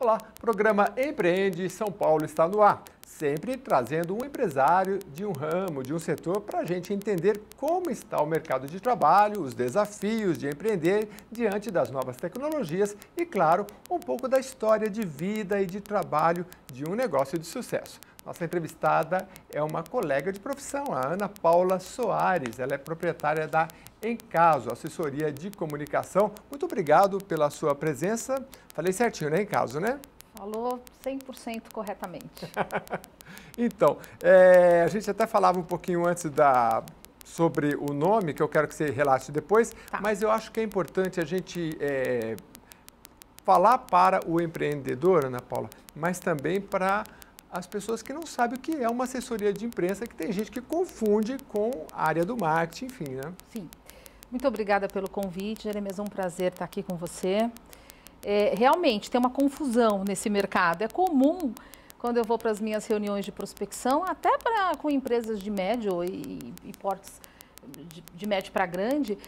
Olá, programa Empreende São Paulo está no ar, sempre trazendo um empresário de um ramo, de um setor, para a gente entender como está o mercado de trabalho, os desafios de empreender diante das novas tecnologias e, claro, um pouco da história de vida e de trabalho de um negócio de sucesso. Nossa entrevistada é uma colega de profissão, a Ana Paula Soares. Ela é proprietária da Encaso, assessoria de comunicação. Muito obrigado pela sua presença. Falei certinho, né? Encaso, né? Falou 100% corretamente. Então, a gente até falava um pouquinho antes sobre o nome, que eu quero que você relate depois, Tá. Mas eu acho que é importante a gente falar para o empreendedor, Ana Paula, mas também para as pessoas que não sabem o que é uma assessoria de imprensa, que tem gente que confunde com a área do marketing, enfim, né? Sim. Muito obrigada pelo convite, Jeremias, é um prazer estar aqui com você. Realmente tem uma confusão nesse mercado. É comum, quando eu vou para as minhas reuniões de prospecção, até com empresas de médio e portes de médio para grande,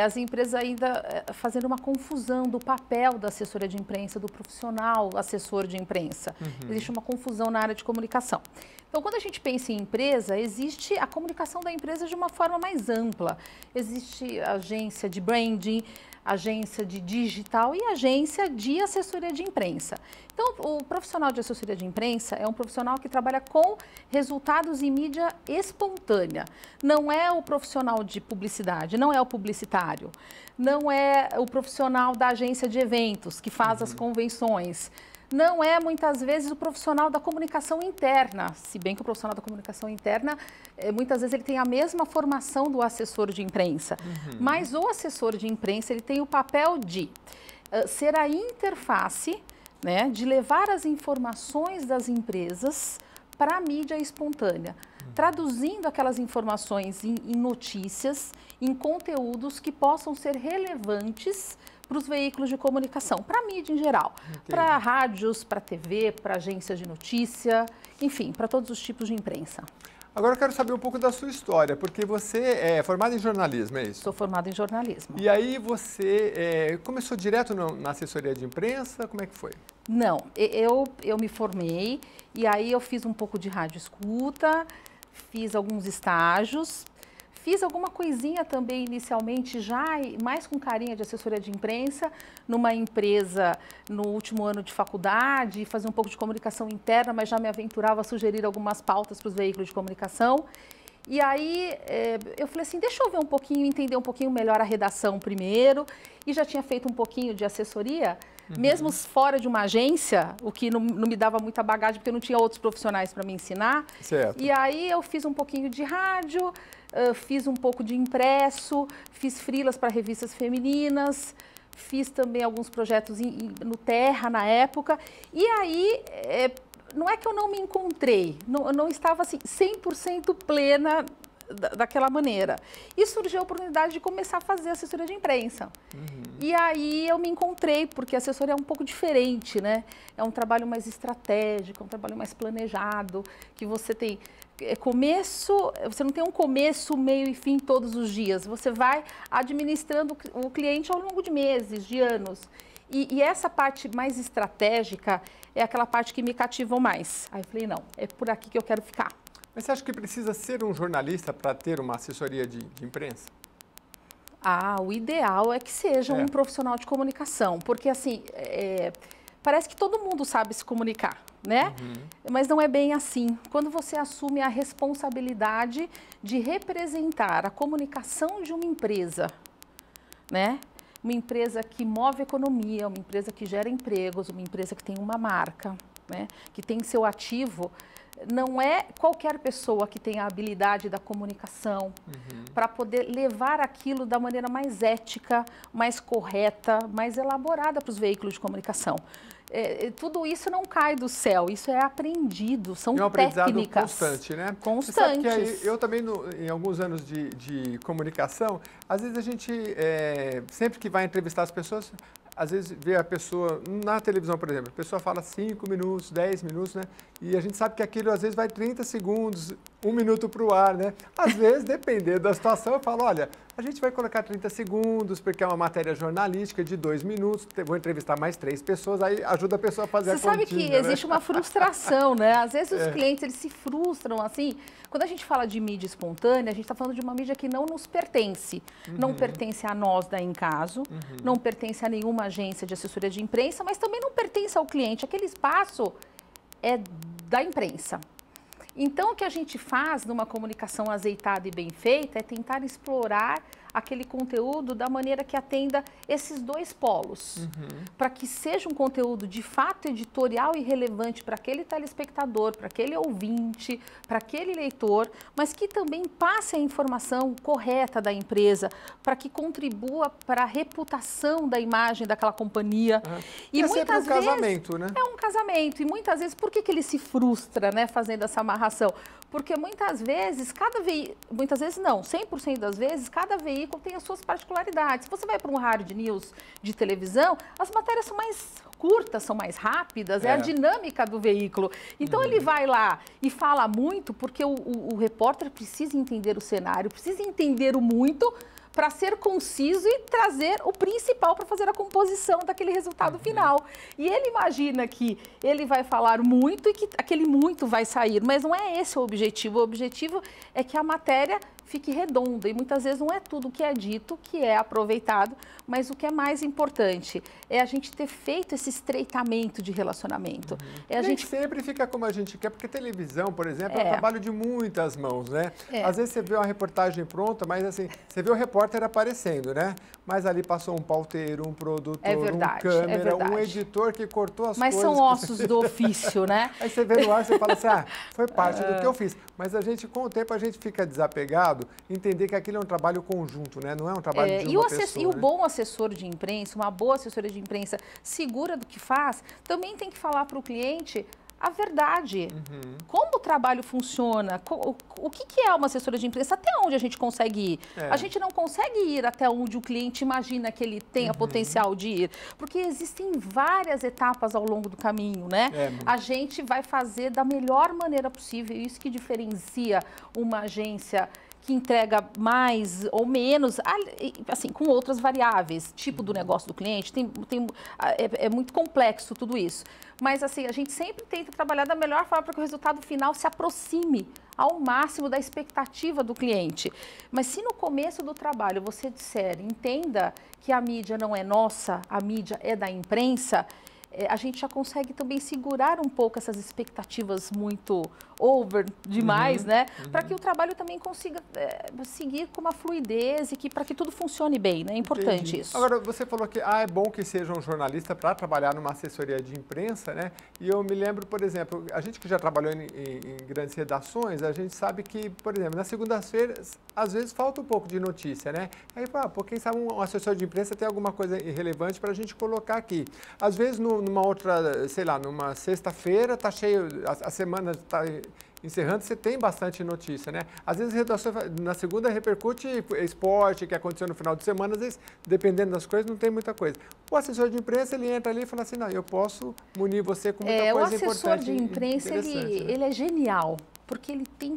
as empresas ainda fazendo uma confusão do papel da assessoria de imprensa, do profissional assessor de imprensa. Existe uma confusão na área de comunicação. Então, quando a gente pensa em empresa, existe a comunicação da empresa de uma forma mais ampla. Existe agência de branding, agência de digital e agência de assessoria de imprensa. Então, o profissional de assessoria de imprensa é um profissional que trabalha com resultados em mídia espontânea. Não é o profissional de publicidade, não é o publicitário, não é o profissional da agência de eventos que faz as convenções. Não é, muitas vezes, o profissional da comunicação interna, se bem que o profissional da comunicação interna, muitas vezes ele tem a mesma formação do assessor de imprensa. Mas o assessor de imprensa, ele tem o papel de ser a interface, né, de levar as informações das empresas para a mídia espontânea, traduzindo aquelas informações em notícias, em conteúdos que possam ser relevantes para os veículos de comunicação, para a mídia em geral, para rádios, para TV, para agências de notícia, enfim, para todos os tipos de imprensa. Agora eu quero saber um pouco da sua história, porque você é formada em jornalismo, é isso? Sou formada em jornalismo. E aí você começou direto na assessoria de imprensa, como é que foi? Não, eu me formei e aí eu fiz um pouco de rádio escuta, fiz alguns estágios. Fiz alguma coisinha também inicialmente, já mais com carinha de assessoria de imprensa, numa empresa no último ano de faculdade, fazer um pouco de comunicação interna, mas já me aventurava a sugerir algumas pautas para os veículos de comunicação. E aí eu falei assim, deixa eu ver um pouquinho, entender um pouquinho melhor a redação primeiro, e já tinha feito um pouquinho de assessoria, mesmo fora de uma agência, o que não me dava muita bagagem, porque eu não tinha outros profissionais para me ensinar. Certo. E aí eu fiz um pouquinho de rádio, fiz um pouco de impresso, fiz freelas para revistas femininas, fiz também alguns projetos no Terra na época. E aí, não é que eu não me encontrei, eu não estava assim 100% plena daquela maneira. E surgiu a oportunidade de começar a fazer assessoria de imprensa. E aí eu me encontrei, porque a assessoria é um pouco diferente, né? É um trabalho mais estratégico, é um trabalho mais planejado, que você tem você não tem um começo, meio e fim todos os dias. Você vai administrando o cliente ao longo de meses, de anos. E essa parte mais estratégica é aquela parte que me cativa mais. Aí eu falei, não, é por aqui que eu quero ficar. Mas você acha que precisa ser um jornalista para ter uma assessoria de imprensa? O ideal é que seja um profissional de comunicação, porque assim, parece que todo mundo sabe se comunicar, né? Mas não é bem assim. Quando você assume a responsabilidade de representar a comunicação de uma empresa, né? Uma empresa que move economia, uma empresa que gera empregos, uma empresa que tem uma marca, né? Que tem seu ativo. Não é qualquer pessoa que tem a habilidade da comunicação para poder levar aquilo da maneira mais ética, mais correta, mais elaborada para os veículos de comunicação. Tudo isso não cai do céu, isso é aprendido, são técnicas. É um aprendizado constante, né? Constantes. Você sabe que aí, eu também, em alguns anos de comunicação, às vezes a gente, sempre que vai entrevistar as pessoas, às vezes vê a pessoa, na televisão, por exemplo, a pessoa fala 5 minutos, 10 minutos, né? E a gente sabe que aquilo às vezes vai 30 segundos, 1 minuto para o ar, né? Às vezes, dependendo da situação, eu falo, olha, a gente vai colocar 30 segundos, porque é uma matéria jornalística de 2 minutos, vou entrevistar mais 3 pessoas, aí ajuda a pessoa a fazer a continha. Você sabe que existe uma frustração, né? Às vezes os clientes, eles se frustram, assim. Quando a gente fala de mídia espontânea, a gente está falando de uma mídia que não nos pertence. Não pertence a nós da Encaso, não pertence a nenhuma agência de assessoria de imprensa, mas também não pertence ao cliente. Aquele espaço é da imprensa. Então, o que a gente faz numa comunicação azeitada e bem feita é tentar explorar aquele conteúdo da maneira que atenda esses 2 polos, para que seja um conteúdo de fato editorial e relevante para aquele telespectador, para aquele ouvinte, para aquele leitor, mas que também passe a informação correta da empresa, para que contribua para a reputação da imagem daquela companhia. E muitas vezes casamento, né? É um casamento, e muitas vezes, por que ele se frustra, né, fazendo essa amarração? Porque muitas vezes, muitas vezes não, 100% das vezes, cada veículo tem as suas particularidades. Se você vai para um hard news de televisão, as matérias são mais curtas, são mais rápidas, é a dinâmica do veículo. Então ele vai lá e fala muito, porque o repórter precisa entender o cenário, precisa entender o muito, para ser conciso e trazer o principal para fazer a composição daquele resultado final. E ele imagina que ele vai falar muito e que aquele muito vai sair, mas não é esse o objetivo. O objetivo é que a matéria fique redonda e muitas vezes não é tudo o que é dito que é aproveitado, mas o que é mais importante é a gente ter feito esse estreitamento de relacionamento. A gente sempre fica como a gente quer, porque televisão, por exemplo, é um trabalho de muitas mãos, né? Às vezes você vê uma reportagem pronta, mas assim, você vê o repórter aparecendo, né? Mas ali passou um pauteiro, um produtor, um câmera, um editor que cortou as coisas. Mas são ossos do ofício, né? Aí você vê no ar, você fala assim, foi parte do que eu fiz. Mas a gente, com o tempo, a gente fica desapegado, entender que aquilo é um trabalho conjunto, né? Não é um trabalho de uma pessoa. E o bom assessor de imprensa, uma boa assessoria de imprensa segura do que faz, também tem que falar para o cliente a verdade. Como o trabalho funciona, o que é uma assessoria de imprensa, até onde a gente consegue ir. A gente não consegue ir até onde o cliente imagina que ele tenha potencial de ir, porque existem várias etapas ao longo do caminho, né? A gente vai fazer da melhor maneira possível, isso que diferencia uma agência que entrega mais ou menos, assim, com outras variáveis, tipo do negócio do cliente, é muito complexo tudo isso. Mas, assim, a gente sempre tenta trabalhar da melhor forma para que o resultado final se aproxime ao máximo da expectativa do cliente. Mas se no começo do trabalho você disser, entenda que a mídia não é nossa, a mídia é da imprensa, a gente já consegue também segurar um pouco essas expectativas muito over demais, né? Para que o trabalho também consiga seguir com uma fluidez e para que tudo funcione bem, né? É importante isso. Agora, você falou que é bom que seja um jornalista para trabalhar numa assessoria de imprensa, né? E eu me lembro, por exemplo, a gente que já trabalhou em grandes redações, a gente sabe que, por exemplo, nas segundas-feiras, às vezes falta um pouco de notícia, né? Aí, pô, quem sabe um assessor de imprensa tem alguma coisa irrelevante para a gente colocar aqui. Às vezes, numa outra, sei lá, numa sexta-feira, tá cheio, a semana está encerrando, você tem bastante notícia, né? Às vezes, a redação na segunda repercute esporte, que aconteceu no final de semana, às vezes, dependendo das coisas, não tem muita coisa. O assessor de imprensa, ele entra ali e fala assim, não, eu posso munir você com muita coisa importante. O assessor de imprensa, ele é genial, porque ele tem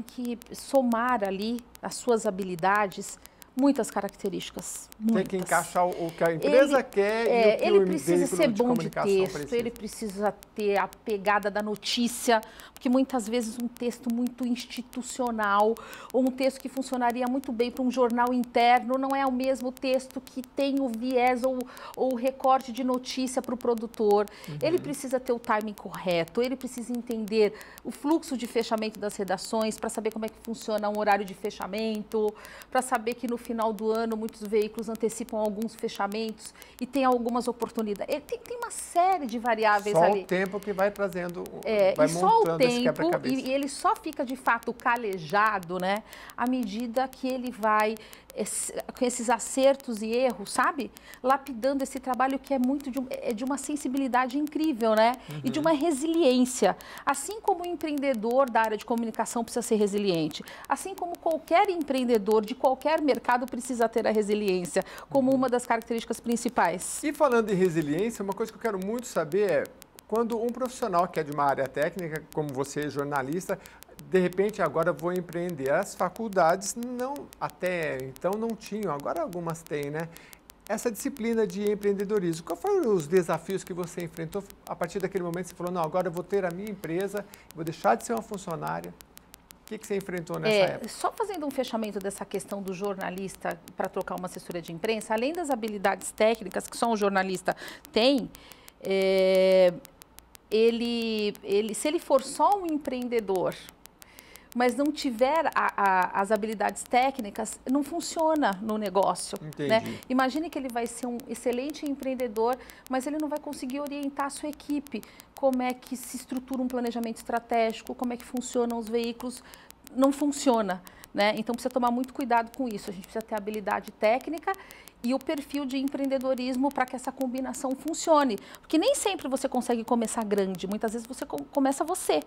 que somar ali as suas habilidades, muitas características, muitas. Tem que encaixar o que a empresa quer e o que ele precisa ser bom de texto, ele precisa ter a pegada da notícia, porque muitas vezes um texto muito institucional ou um texto que funcionaria muito bem para um jornal interno não é o mesmo texto que tem o viés ou o recorte de notícia para o produtor. Ele precisa ter o timing correto, ele precisa entender o fluxo de fechamento das redações para saber como é que funciona um horário de fechamento, para saber que no final do ano muitos veículos antecipam alguns fechamentos e tem algumas oportunidades. Tem uma série de variáveis ali. Só o tempo que vai trazendo, vai montando esse quebra-cabeça. E ele só fica de fato calejado, né, à medida que ele vai com esses acertos e erros, sabe? Lapidando esse trabalho que é muito de uma sensibilidade incrível, né? E de uma resiliência. Assim como o empreendedor da área de comunicação precisa ser resiliente, assim como qualquer empreendedor de qualquer mercado mercado precisa ter a resiliência como uma das características principais. E falando em resiliência, uma coisa que eu quero muito saber é quando um profissional que é de uma área técnica, como você, jornalista, de repente agora vou empreender. As faculdades até então não tinham, agora algumas têm, né? Essa disciplina de empreendedorismo, quais foram os desafios que você enfrentou a partir daquele momento que você falou, não, agora eu vou ter a minha empresa, vou deixar de ser uma funcionária? O que você enfrentou nessa época? Só fazendo um fechamento dessa questão do jornalista para trocar uma assessoria de imprensa, além das habilidades técnicas que só um jornalista tem, se ele for só um empreendedor, mas não tiver as habilidades técnicas, não funciona no negócio. Né? Imagine que ele vai ser um excelente empreendedor, mas ele não vai conseguir orientar a sua equipe, como é que se estrutura um planejamento estratégico, como é que funcionam os veículos, não funciona. Né? Então, precisa tomar muito cuidado com isso. A gente precisa ter habilidade técnica e o perfil de empreendedorismo para que essa combinação funcione. Porque nem sempre você consegue começar grande, muitas vezes você começa você.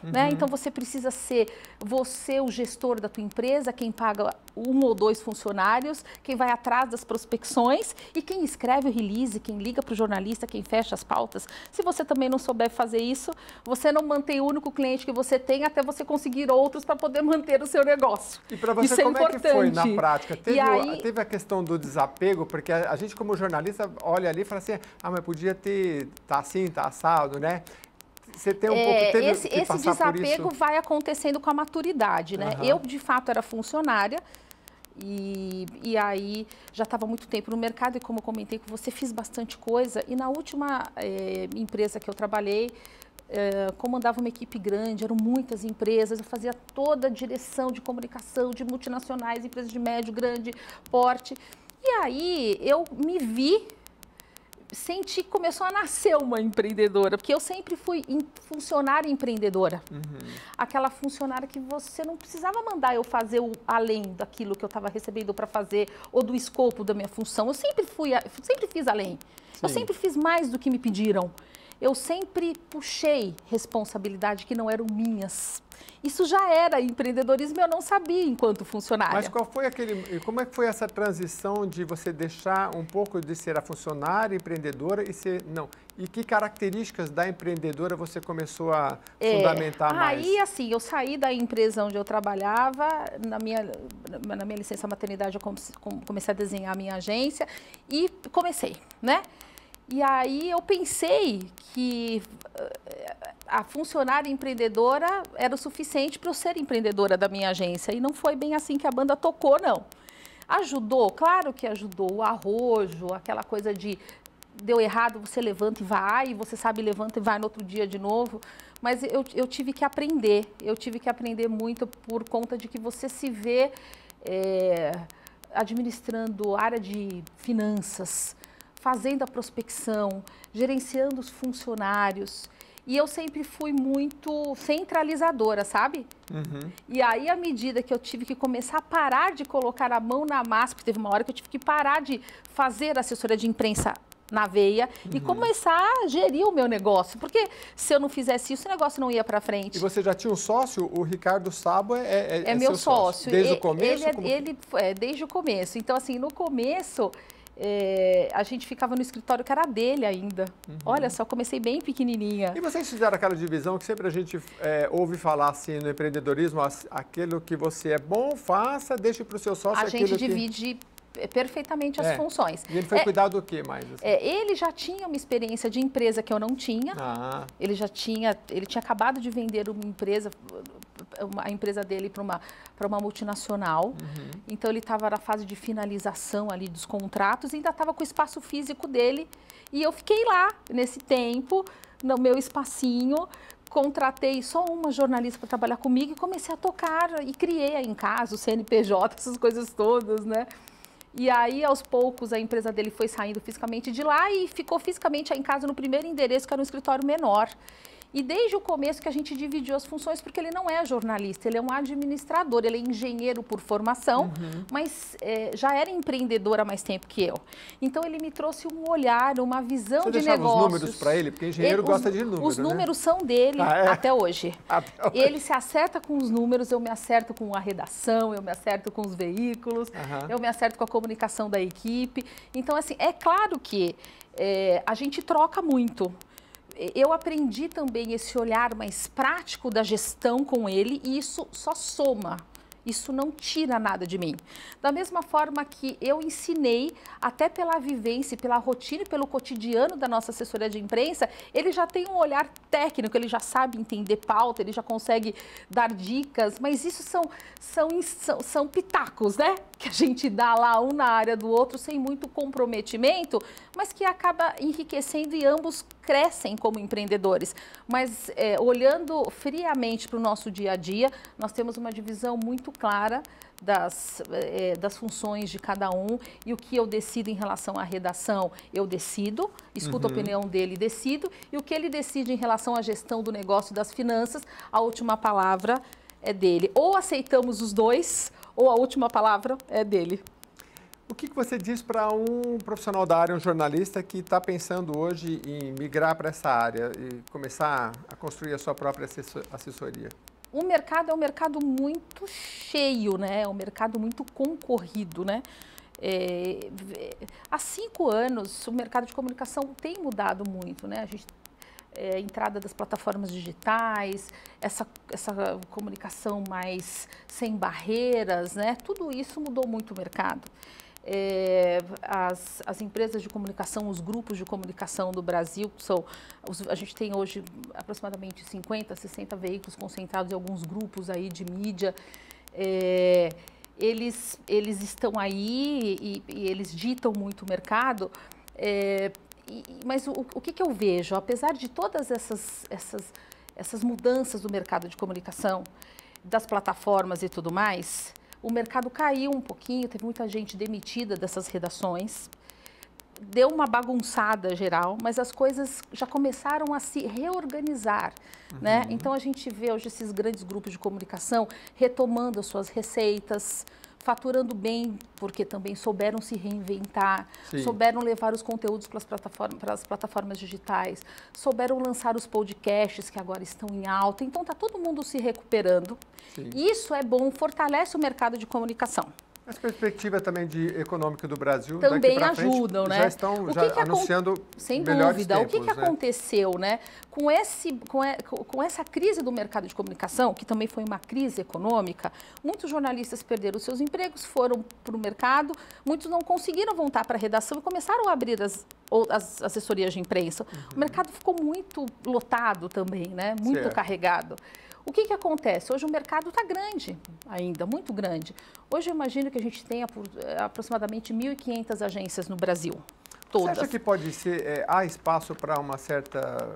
Né? Então, você precisa ser você o gestor da tua empresa, quem paga 1 ou 2 funcionários, quem vai atrás das prospecções e quem escreve o release, quem liga para o jornalista, quem fecha as pautas. Se você também não souber fazer isso, você não mantém o único cliente que você tem até você conseguir outros para poder manter o seu negócio. E para você, como é que foi na prática? Teve a questão do desapego, porque a gente como jornalista olha ali e fala assim, mas podia tá assim, tá assado, né? Você tem um pouco, esse desapego vai acontecendo com a maturidade, né? Eu, de fato, era funcionária e aí já estava muito tempo no mercado e, como eu comentei com você, fiz bastante coisa. E na última empresa que eu trabalhei, comandava uma equipe grande, eram muitas empresas, eu fazia toda a direção de comunicação de multinacionais, empresas de médio, grande porte. E aí eu me vi... senti que começou a nascer uma empreendedora, porque eu sempre fui funcionária empreendedora. Aquela funcionária que você não precisava mandar eu fazer além daquilo que eu estava recebendo para fazer ou do escopo da minha função. Eu sempre fiz além. Sim. Eu sempre fiz mais do que me pediram. Eu sempre puxei responsabilidade que não eram minhas. Isso já era empreendedorismo e eu não sabia enquanto funcionária. Mas como é que foi essa transição de você deixar um pouco de ser a funcionária empreendedora e ser, não? E que características da empreendedora você começou a fundamentar mais? Aí, assim, eu saí da empresa onde eu trabalhava, na minha licença maternidade eu comecei a desenhar a minha agência e comecei, né? E aí eu pensei que a funcionária empreendedora era o suficiente para eu ser empreendedora da minha agência. E não foi bem assim que a banda tocou, não. Ajudou? Claro que ajudou. O arrojo, aquela coisa de deu errado, você levanta e vai, e você sabe, levanta e vai no outro dia de novo. Mas eu tive que aprender. Eu tive que aprender muito por conta de que você se vê administrando área de finanças, fazendo a prospecção, gerenciando os funcionários. E eu sempre fui muito centralizadora, sabe? E aí, à medida que eu tive que começar a parar de colocar a mão na massa, porque teve uma hora que eu tive que parar de fazer assessoria de imprensa na veia e começar a gerir o meu negócio. Porque se eu não fizesse isso, o negócio não ia para frente. E você já tinha um sócio? O Ricardo Sabo é meu sócio. Desde o começo? Desde o começo. Então, assim, no começo... a gente ficava no escritório que era dele ainda. Olha só, comecei bem pequenininha. E vocês fizeram aquela divisão que sempre a gente ouve falar assim no empreendedorismo, aquilo que você é bom, faça, deixe para o seu sócio aquilo que... A gente divide perfeitamente as funções. E ele foi cuidar do quê mais? Assim? Ele já tinha uma experiência de empresa que eu não tinha. Ele tinha acabado de vender uma empresa, a empresa dele para uma multinacional. Então ele estava na fase de finalização ali dos contratos e ainda estava com o espaço físico dele. E eu fiquei lá nesse tempo, no meu espacinho, contratei só uma jornalista para trabalhar comigo e comecei a tocar e criei em casa o CNPJ, essas coisas todas, né? E aí, aos poucos, a empresa dele foi saindo fisicamente de lá e ficou fisicamente em casa no primeiro endereço, que era um escritório menor. E desde o começo que a gente dividiu as funções, porque ele não é jornalista, ele é um administrador, ele é engenheiro por formação, mas já era empreendedor há mais tempo que eu. Então ele me trouxe um olhar, uma visão de negócios. Os números para ele? Porque engenheiro gosta de números, os números são dele até hoje. Ele se acerta com os números, eu me acerto com a redação, eu me acerto com os veículos, eu me acerto com a comunicação da equipe. Então, assim, é claro que a gente troca muito. Eu aprendi também esse olhar mais prático da gestão com ele e isso só soma. Isso não tira nada de mim. Da mesma forma que eu ensinei, até pela vivência, pela rotina e pelo cotidiano da nossa assessoria de imprensa, ele já tem um olhar técnico, ele já sabe entender pauta, ele já consegue dar dicas, mas isso são pitacos, né? Que a gente dá lá um na área do outro sem muito comprometimento, mas que acaba enriquecendo e ambos crescem como empreendedores. Mas olhando friamente para o nosso dia a dia, nós temos uma divisão muito clara das funções de cada um e o que eu decido em relação à redação, eu decido, escuto a opinião dele e decido, e o que ele decide em relação à gestão do negócio e das finanças, a última palavra é dele. Ou aceitamos os dois, ou a última palavra é dele. O que você diz para um profissional da área, um jornalista que está pensando hoje em migrar para essa área e começar a construir a sua própria assessoria? O mercado é um mercado muito cheio, né? É um mercado muito concorrido, né? Há 5 anos, o mercado de comunicação tem mudado muito, né? A entrada das plataformas digitais, essa comunicação mais sem barreiras, né? Tudo isso mudou muito o mercado. As empresas de comunicação, os grupos de comunicação do Brasil, a gente tem hoje aproximadamente 50, 60 veículos concentrados em alguns grupos aí de mídia. Eles estão aí e eles ditam muito o mercado, mas o que eu vejo? Apesar de todas essas mudanças do mercado de comunicação, das plataformas e tudo mais, o mercado caiu um pouquinho, teve muita gente demitida dessas redações, deu uma bagunçada geral, mas as coisas já começaram a se reorganizar, né? Então a gente vê hoje esses grandes grupos de comunicação retomando as suas receitas, faturando bem, porque também souberam se reinventar, souberam levar os conteúdos para as plataformas digitais, souberam lançar os podcasts que agora estão em alta. Então está todo mundo se recuperando. Isso é bom, fortalece o mercado de comunicação. As perspectivas também econômica do Brasil também daqui pra ajudam, frente, né? Já estão anunciando sem melhores dúvida. tempos, O que aconteceu, né? Com essa crise do mercado de comunicação, que também foi uma crise econômica, muitos jornalistas perderam seus empregos, foram para o mercado, muitos não conseguiram voltar para a redação e começaram a abrir as assessorias de imprensa. O mercado ficou muito lotado também, né? Muito carregado. O que acontece? Hoje o mercado está grande ainda, muito grande. Hoje eu imagino que a gente tenha aproximadamente 1.500 agências no Brasil, todas. Você acha que pode ser, há espaço para uma certa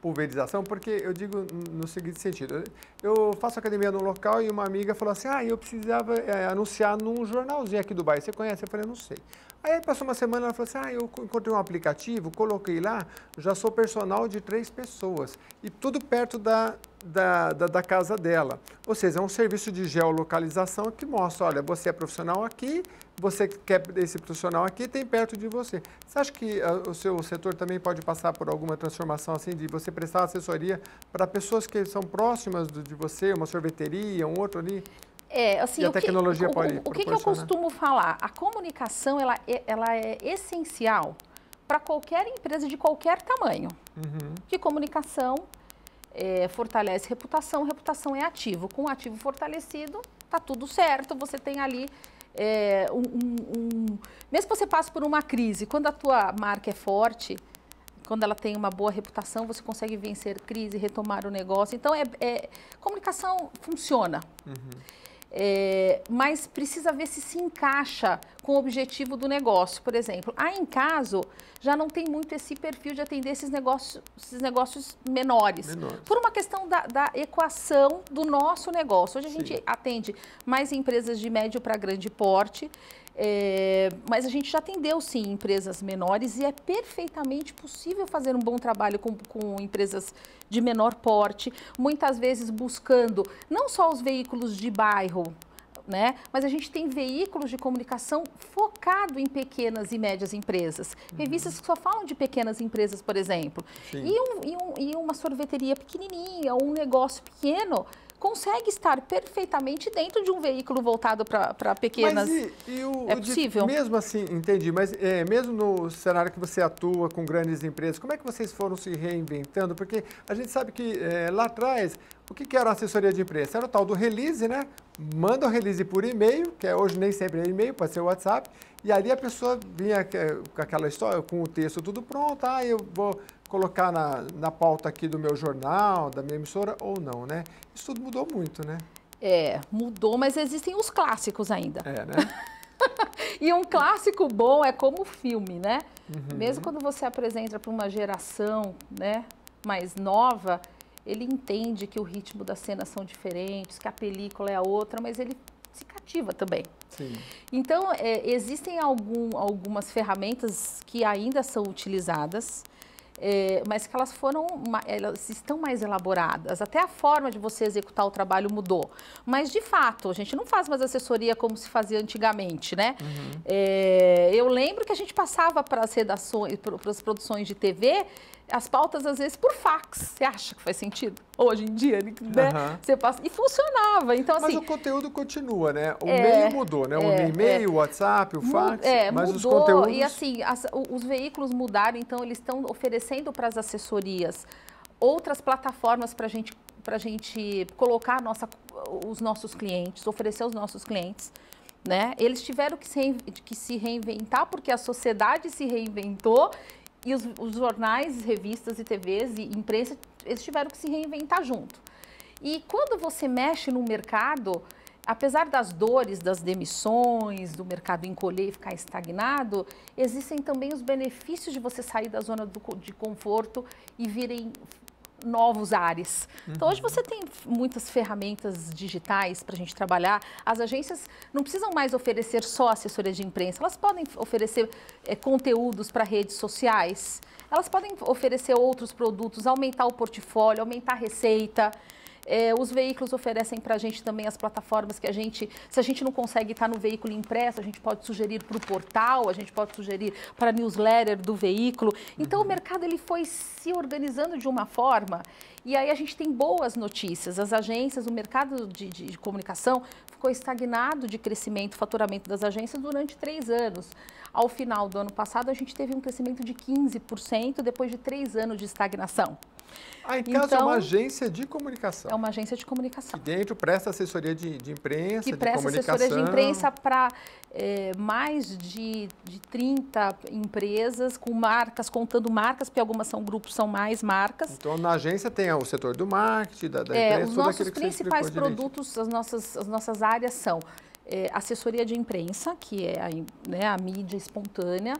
pulverização? Porque eu digo no seguinte sentido, eu faço academia num local e uma amiga falou assim, eu precisava anunciar num jornalzinho aqui do bairro, você conhece? Eu falei, não sei. Aí passou uma semana, ela falou assim, eu encontrei um aplicativo, coloquei lá, já sou personal de 3 pessoas. E tudo perto da casa dela. Ou seja, é um serviço de geolocalização que mostra, olha, você é profissional aqui, você quer esse profissional aqui, tem perto de você. Você acha que o seu setor também pode passar por alguma transformação assim, de você prestar assessoria para pessoas que são próximas de você, uma sorveteria, um outro ali? Assim, e a tecnologia pode o que eu costumo falar? A comunicação, ela é essencial para qualquer empresa de qualquer tamanho. Que comunicação fortalece reputação, reputação é ativo. Com o ativo fortalecido, está tudo certo, você tem ali mesmo que você passe por uma crise, quando a tua marca é forte, quando ela tem uma boa reputação, você consegue vencer crise, retomar o negócio. Então, comunicação funciona. Mas precisa ver se encaixa com o objetivo do negócio. Por exemplo, a Encaso já não tem muito esse perfil de atender esses negócios menores. Por uma questão da equação do nosso negócio. Hoje a gente atende mais empresas de médio para grande porte. Mas a gente já atendeu, sim, empresas menores e é perfeitamente possível fazer um bom trabalho com empresas de menor porte, muitas vezes buscando não só os veículos de bairro, né? Mas a gente tem veículos de comunicação focado em pequenas e médias empresas. Revistas que só falam de pequenas empresas, por exemplo. E uma sorveteria pequenininha, ou um negócio pequeno, consegue estar perfeitamente dentro de um veículo voltado para pequenas. Mas é possível? Mesmo assim, entendi, mas mesmo no cenário que você atua com grandes empresas, como é que vocês foram se reinventando? Porque a gente sabe que lá atrás, o que era a assessoria de imprensa? Era o tal do release, né? Manda o release por e-mail, que hoje nem sempre é e-mail, pode ser WhatsApp, e ali a pessoa vinha com aquela história, com o texto tudo pronto, eu vou colocar na pauta aqui do meu jornal, da minha emissora, ou não, né? Isso tudo mudou muito, né? Mudou, mas existem os clássicos ainda. Né? E um clássico bom é como filme, né? Mesmo quando você apresenta para uma geração, né, mais nova, ele entende que o ritmo das cenas são diferentes, que a película é a outra, mas ele se cativa também. Sim. Então, existem algumas ferramentas que ainda são utilizadas, mas que elas estão mais elaboradas. Até a forma de você executar o trabalho mudou. Mas, de fato, a gente não faz mais assessoria como se fazia antigamente, né? Eu lembro que a gente passava para as redações, para as produções de TV, as pautas, às vezes, por fax. Você acha que faz sentido? Hoje em dia, né? Você passa... E funcionava. Então, mas assim, o conteúdo continua, né? O meio mudou, né? O e-mail, o WhatsApp, o fax, mas mudou, os conteúdos... E assim, os veículos mudaram, então eles estão oferecendo para as assessorias outras plataformas para a gente colocar os nossos clientes, oferecer aos nossos clientes. Né? Eles tiveram que se reinventar porque a sociedade se reinventou. E os jornais, revistas e TVs e imprensa, eles tiveram que se reinventar junto. E quando você mexe no mercado, apesar das dores, das demissões, do mercado encolher e ficar estagnado, existem também os benefícios de você sair da zona de conforto e virem novos ares. Então, hoje você tem muitas ferramentas digitais para a gente trabalhar. As agências não precisam mais oferecer só assessoria de imprensa, elas podem oferecer conteúdos para redes sociais, elas podem oferecer outros produtos, aumentar o portfólio, aumentar a receita. Os veículos oferecem para a gente também as plataformas que se a gente não consegue estar no veículo impresso, a gente pode sugerir para o portal, a gente pode sugerir para a newsletter do veículo. Então, o mercado ele foi se organizando de uma forma e aí a gente tem boas notícias. As agências, o mercado de comunicação ficou estagnado de crescimento, faturamento das agências durante 3 anos. Ao final do ano passado, a gente teve um crescimento de 15% depois de 3 anos de estagnação. Então, é uma agência de comunicação. É uma agência de comunicação. E dentro presta assessoria de imprensa, que presta assessoria de imprensa para mais de 30 empresas, com marcas, contando marcas, porque algumas são grupos, são mais marcas. Então, na agência tem o setor do marketing, da imprensa, os nossos principais produtos, as nossas áreas são assessoria de imprensa, que é a mídia espontânea.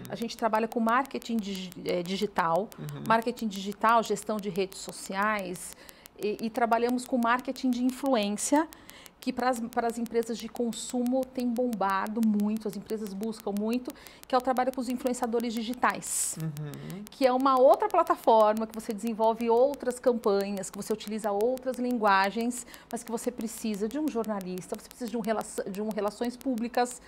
A gente trabalha com marketing digital, marketing digital, gestão de redes sociais e trabalhamos com marketing de influência, que para as empresas de consumo tem bombado muito, as empresas buscam muito, que é o trabalho com os influenciadores digitais, que é uma outra plataforma que você desenvolve outras campanhas, que você utiliza outras linguagens, mas que você precisa de um jornalista, você precisa de um relações públicas,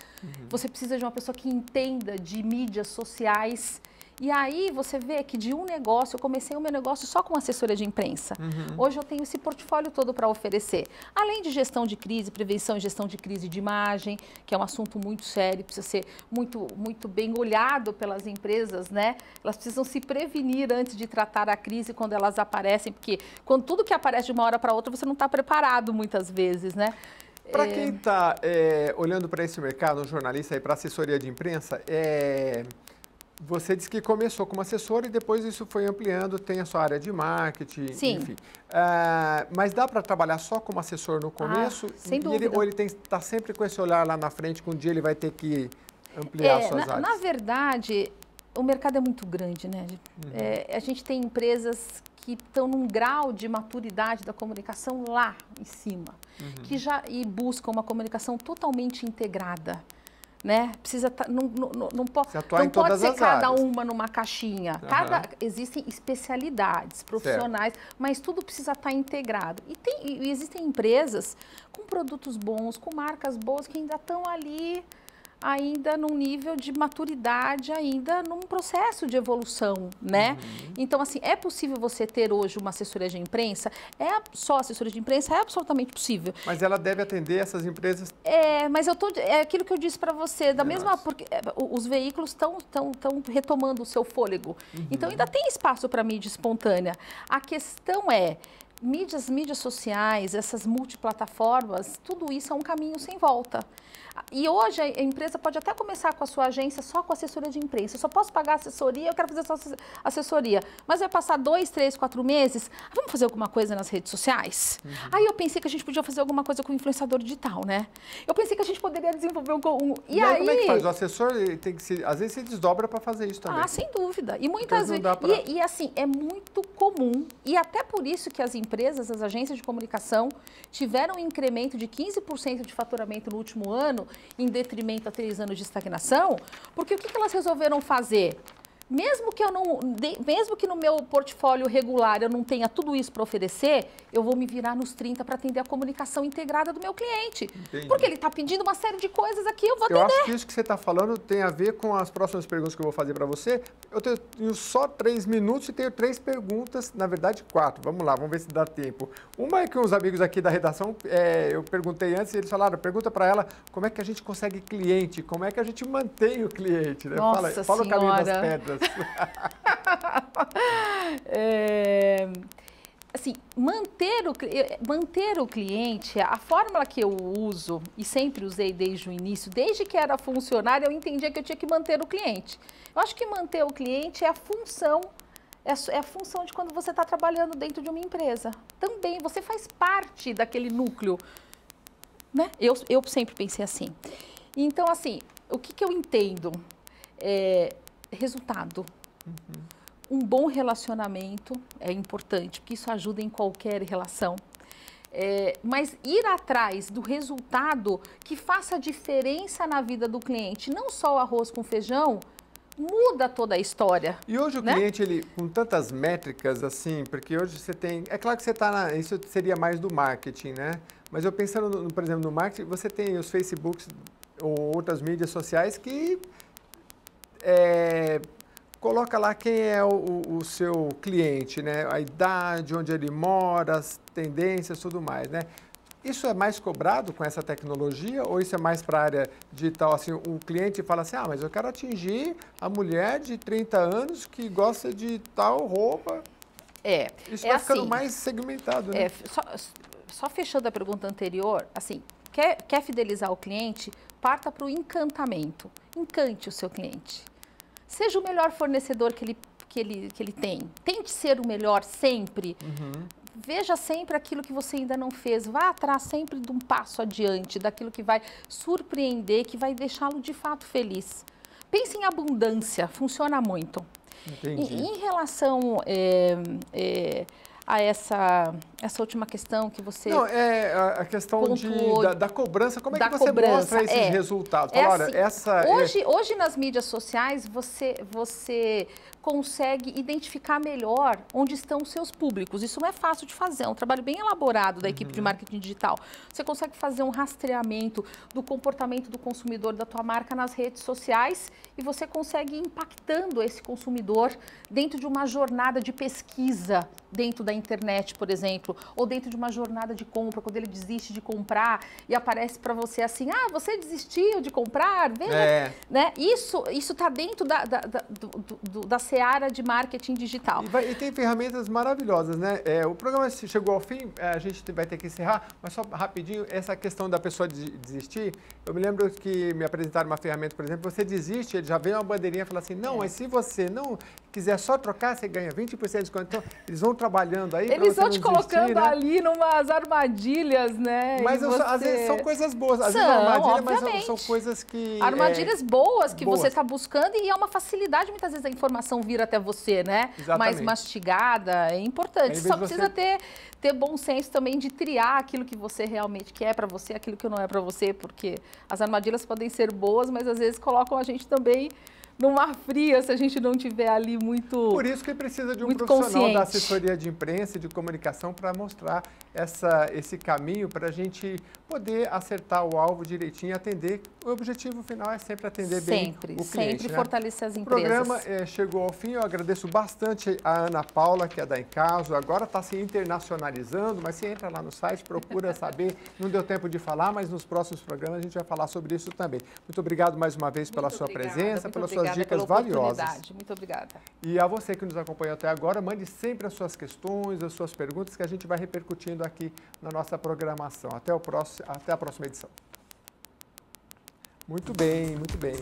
você precisa de uma pessoa que entenda de mídias sociais. E aí você vê que de um negócio, eu comecei o meu negócio só com assessoria de imprensa. Hoje eu tenho esse portfólio todo para oferecer. Além de gestão de crise, prevenção e gestão de crise de imagem, que é um assunto muito sério, precisa ser muito, muito bem olhado pelas empresas, né? Elas precisam se prevenir antes de tratar a crise quando elas aparecem, porque quando tudo que aparece de uma hora para outra, você não está preparado muitas vezes, né? Para quem está olhando para esse mercado, um jornalista aí para assessoria de imprensa, você disse que começou como assessor e depois isso foi ampliando, tem a sua área de marketing, enfim. Mas dá para trabalhar só como assessor no começo? Sem dúvida. Ou ele está sempre com esse olhar lá na frente, que um dia ele vai ter que ampliar suas áreas? Na verdade, o mercado é muito grande, né? A gente tem empresas que estão num grau de maturidade da comunicação lá em cima, que já buscam uma comunicação totalmente integrada. né? Precisa não pode ser cada uma numa caixinha. Existem especialidades profissionais, mas tudo precisa estar integrado. E existem empresas com produtos bons, com marcas boas que ainda estão ali, ainda num nível de maturidade, ainda num processo de evolução, né? Então, assim, é possível você ter hoje uma assessoria de imprensa? Só assessoria de imprensa? É absolutamente possível. Mas ela deve atender essas empresas? Mas é aquilo que eu disse para você, porque os veículos estão retomando o seu fôlego. Então, ainda tem espaço para mídia espontânea. A questão é, mídias sociais, essas multiplataformas, tudo isso é um caminho sem volta. E hoje a empresa pode até começar com a sua agência só com assessoria de imprensa. Eu só posso pagar assessoria, eu quero fazer só assessoria. Mas vai passar 2, 3, 4 meses, vamos fazer alguma coisa nas redes sociais? Aí eu pensei que a gente podia fazer alguma coisa com o influenciador digital, né? Eu pensei que a gente poderia desenvolver E aí como é que faz? O assessor tem que às vezes se desdobra para fazer isso também. Sem dúvida. E muitas vezes. E assim, é muito comum. E até por isso que as empresas, as agências de comunicação, tiveram um incremento de 15% de faturamento no último ano, em detrimento a 3 anos de estagnação, porque o que elas resolveram fazer? Mesmo que no meu portfólio regular eu não tenha tudo isso para oferecer, eu vou me virar nos 30 para atender a comunicação integrada do meu cliente. Entendi. Porque ele está pedindo uma série de coisas aqui, eu vou atender. Eu acho que isso que você está falando tem a ver com as próximas perguntas que eu vou fazer para você. Eu tenho só 3 minutos e tenho 3 perguntas, na verdade 4. Vamos lá, vamos ver se dá tempo. Uma é que os amigos aqui da redação, eu perguntei antes e eles falaram, pergunta para ela como é que a gente consegue cliente, como é que a gente mantém o cliente. Né? Nossa fala o caminho das pedras. Assim, manter o cliente, a fórmula que eu uso e sempre usei desde o início, desde que era funcionária, eu entendia que eu tinha que manter o cliente. Eu acho que manter o cliente é a função de quando você está trabalhando dentro de uma empresa. Também, você faz parte daquele núcleo, né? Eu sempre pensei assim. Então, assim, o que eu entendo? Resultado. Um bom relacionamento é importante, porque isso ajuda em qualquer relação. Mas ir atrás do resultado que faça diferença na vida do cliente, não só o arroz com feijão, muda toda a história. E hoje o cliente, ele, com tantas métricas assim, porque hoje você tem... É claro que você está isso seria mais do marketing, né? Mas eu pensando, por exemplo, no marketing, você tem os Facebooks ou outras mídias sociais que... coloca lá quem é o seu cliente, né? A idade, onde ele mora, as tendências, tudo mais, né? Isso é mais cobrado com essa tecnologia ou isso é mais para a área digital? Assim, o cliente fala assim, mas eu quero atingir a mulher de 30 anos que gosta de tal roupa. Isso vai ficando mais segmentado, né? Só fechando a pergunta anterior, assim, quer fidelizar o cliente, parta para o encantamento. Encante o seu cliente. Seja o melhor fornecedor que ele tem. Tente ser o melhor sempre. Veja sempre aquilo que você ainda não fez. Vá atrás sempre de um passo adiante, daquilo que vai surpreender, que vai deixá-lo de fato feliz. Pense em abundância, funciona muito. Entendi. Em relação a essa última questão que você... Não, a questão da cobrança. Como é que você mostra esses resultados? Hoje nas mídias sociais você consegue identificar melhor onde estão os seus públicos. Isso não é fácil de fazer, é um trabalho bem elaborado da equipe de marketing digital. Você consegue fazer um rastreamento do comportamento do consumidor da tua marca nas redes sociais e você consegue ir impactando esse consumidor dentro de uma jornada de pesquisa dentro da internet, por exemplo, ou dentro de uma jornada de compra, quando ele desiste de comprar e aparece para você assim, você desistiu de comprar? Veja, né? Isso está dentro da seara de marketing digital. E tem ferramentas maravilhosas, né? O programa chegou ao fim, a gente vai ter que encerrar, mas só rapidinho, essa questão da pessoa desistir, eu me lembro que me apresentaram uma ferramenta, por exemplo, você desiste, ele já vem uma bandeirinha e fala assim, não, mas se você não quiser só trocar, você ganha 20% de desconto. Então, eles vão trabalhando aí. Eles vão te colocando entrando ali numas armadilhas, né? Mas às vezes são coisas boas, às vezes é armadilha, mas são coisas que... Armadilhas boas que você está buscando e é uma facilidade, muitas vezes, a informação vir até você, né? Exatamente. Mais mastigada, é importante. Só precisa ter bom senso também de triar aquilo que você realmente quer para você, aquilo que não é para você, porque as armadilhas podem ser boas, mas às vezes colocam a gente também no mar frio, se a gente não tiver ali muito Por isso que precisa de um profissional consciente da assessoria de imprensa e de comunicação para mostrar esse caminho para a gente poder acertar o alvo direitinho e atender. O objetivo final é sempre atender bem o cliente. Sempre fortalecer as empresas. O programa chegou ao fim, eu agradeço bastante a Ana Paula, que é da Encaso, agora está se internacionalizando, mas você entra lá no site, procura saber, não deu tempo de falar, mas nos próximos programas a gente vai falar sobre isso também. Muito obrigado mais uma vez pela sua presença, pelas suas dicas valiosas. Muito obrigada. E a você que nos acompanhou até agora, mande sempre as suas questões, as suas perguntas, que a gente vai repercutindo aqui na nossa programação. Até a próxima edição. Muito bem, muito bem.